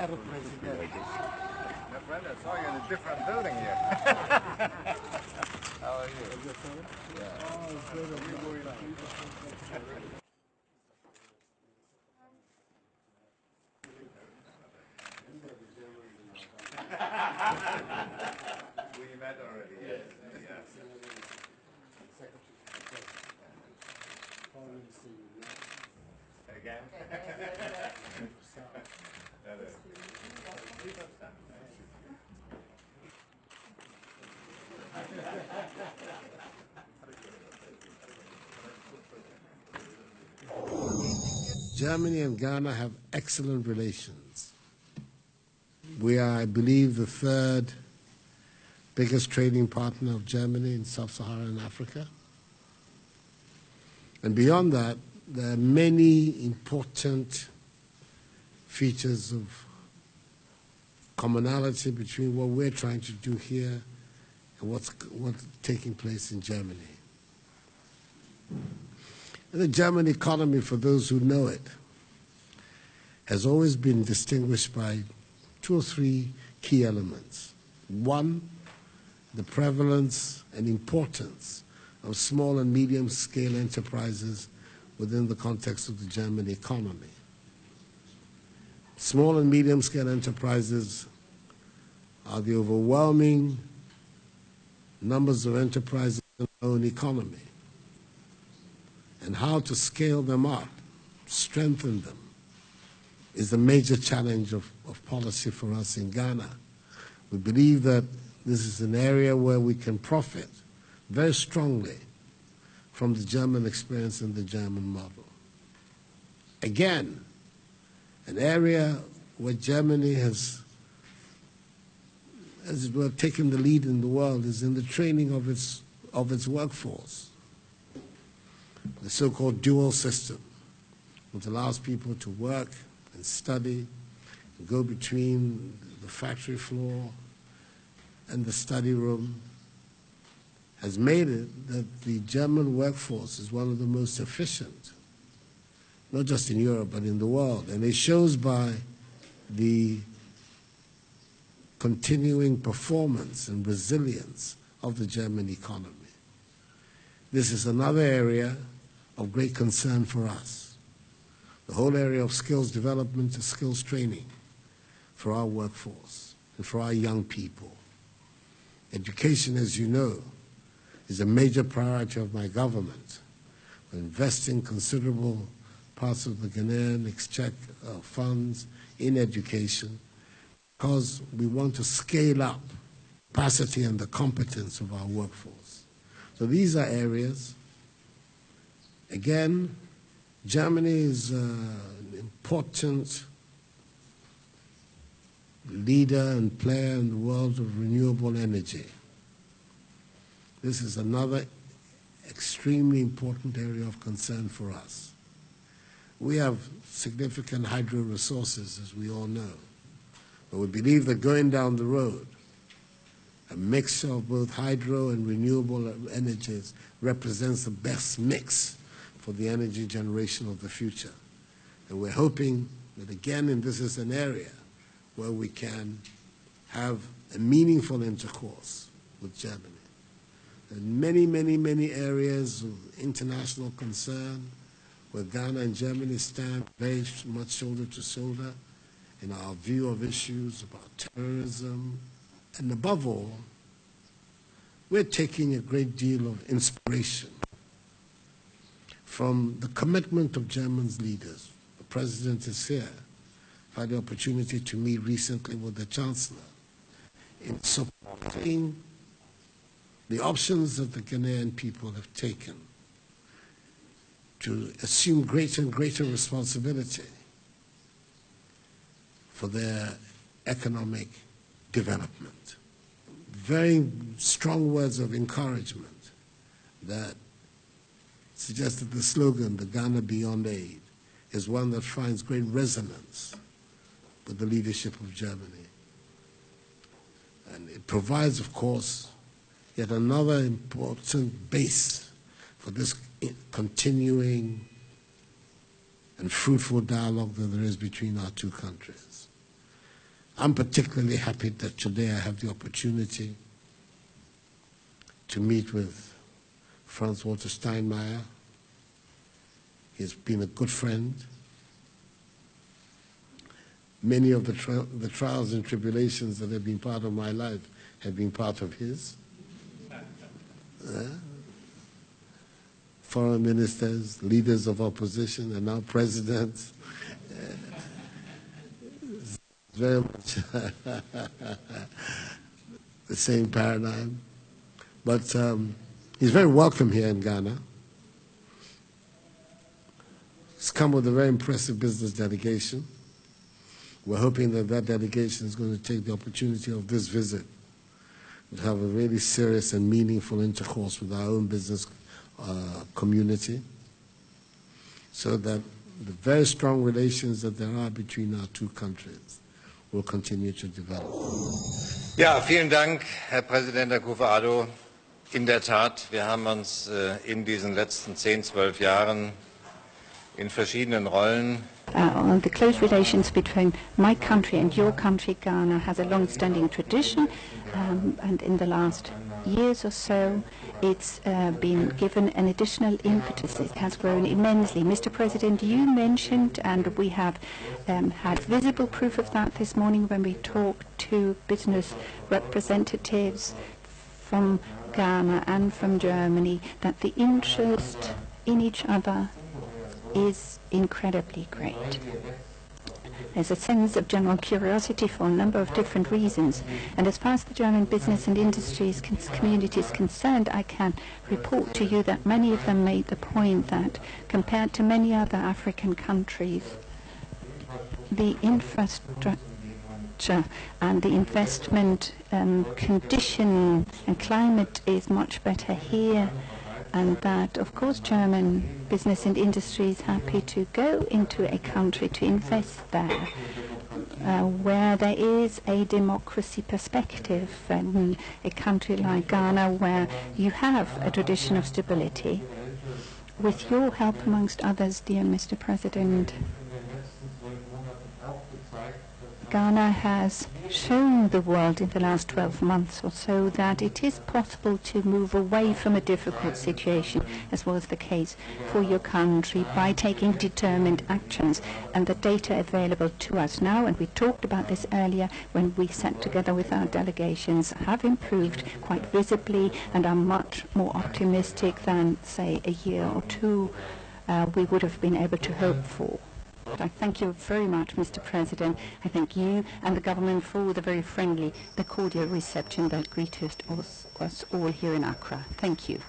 Claro, Presidente. My friend, I saw you in a different building here. How are you? Yeah. Oh, it's good. We met already. Yes. Yes. Again? Germany and Ghana have excellent relations. We are, I believe, the third biggest trading partner of Germany in sub-Saharan Africa. And beyond that, there are many important features of commonality between what we're trying to do here and what's taking place in Germany. And the German economy, for those who know it, has always been distinguished by 2 or 3 key elements. One, the prevalence and importance of small and medium-scale enterprises within the context of the German economy. Small and medium-scale enterprises are the overwhelming numbers of enterprises in our own economy. And how to scale them up, strengthen them, is the major challenge of policy for us in Ghana. We believe that this is an area where we can profit very strongly from the German experience and the German model. Again, an area where Germany has, as it were, taken the lead in the world is in the training of its workforce. The so-called dual system, which allows people to work and study, and go between the factory floor and the study room, has made it that the German workforce is one of the most efficient, not just in Europe, but in the world. And it shows by the continuing performance and resilience of the German economy. This is another area of great concern for us. The whole area of skills development and skills training for our workforce and for our young people. Education, as you know, is a major priority of my government. We're investing considerable parts of the Ghanaian exchequer funds in education because we want to scale up capacity and the competence of our workforce. So these are areas. Again, Germany is an important leader and player in the world of renewable energy. This is another extremely important area of concern for us. We have significant hydro resources, as we all know, but we believe that going down the road, a mixture of both hydro and renewable energies represents the best mix for the energy generation of the future. And we're hoping that, again, and this is an area where we can have a meaningful intercourse with Germany. There are many, many, many areas of international concern where Ghana and Germany stand very much shoulder to shoulder in our view of issues about terrorism. And above all, we're taking a great deal of inspiration from the commitment of German's leaders. The President is here. I had the opportunity to meet recently with the Chancellor in supporting the options that the Ghanaian people have taken to assume greater and greater responsibility for their economic development. Very strong words of encouragement that suggest that the slogan, the Ghana Beyond Aid, is one that finds great resonance with the leadership of Germany. And it provides, of course, yet another important base for this continuing and fruitful dialogue that there is between our two countries. I'm particularly happy that today I have the opportunity to meet with Franz-Walter Steinmeier. He's been a good friend. Many of the trials and tribulations that have been part of my life have been part of his. Foreign ministers, leaders of opposition, and now presidents. Very much the same paradigm. But he's very welcome here in Ghana. He's come with a very impressive business delegation. We're hoping that that delegation is going to take the opportunity of this visit to have a really serious and meaningful intercourse with our own business community, so that the very strong relations that there are between our two countries will continue to develop. Ja, vielen Dank, Herr Präsident Akufo Addo. In der Tat, wir haben uns in diesen letzten 10, 12 Jahren in verschiedenen Rollen the close relations between my country and your country, Ghana, has a long-standing tradition, and in the last years or so, it's been given an additional impetus. It has grown immensely. Mr. President, you mentioned, and we have had visible proof of that this morning when we talked to business representatives from Ghana and from Germany, that the interest in each other is incredibly great. There's a sense of general curiosity for a number of different reasons. And as far as the German business and industries community is concerned, I can report to you that many of them made the point that compared to many other African countries, the infrastructure and the investment condition and climate is much better here, and that, of course, German business and industry is happy to go into a country to invest there, where there is a democracy perspective, and a country like Ghana where you have a tradition of stability. With your help, amongst others, dear Mr. President, Ghana has shown the world in the last 12 months or so that it is possible to move away from a difficult situation, as was the case for your country, by taking determined actions. And the data available to us now, and we talked about this earlier when we sat together with our delegations, have improved quite visibly and are much more optimistic than, say, a year or two we would have been able to hope for. I thank you very much, Mr. President. I thank you and the government for the very friendly, the cordial reception that greeted us all here in Accra. Thank you.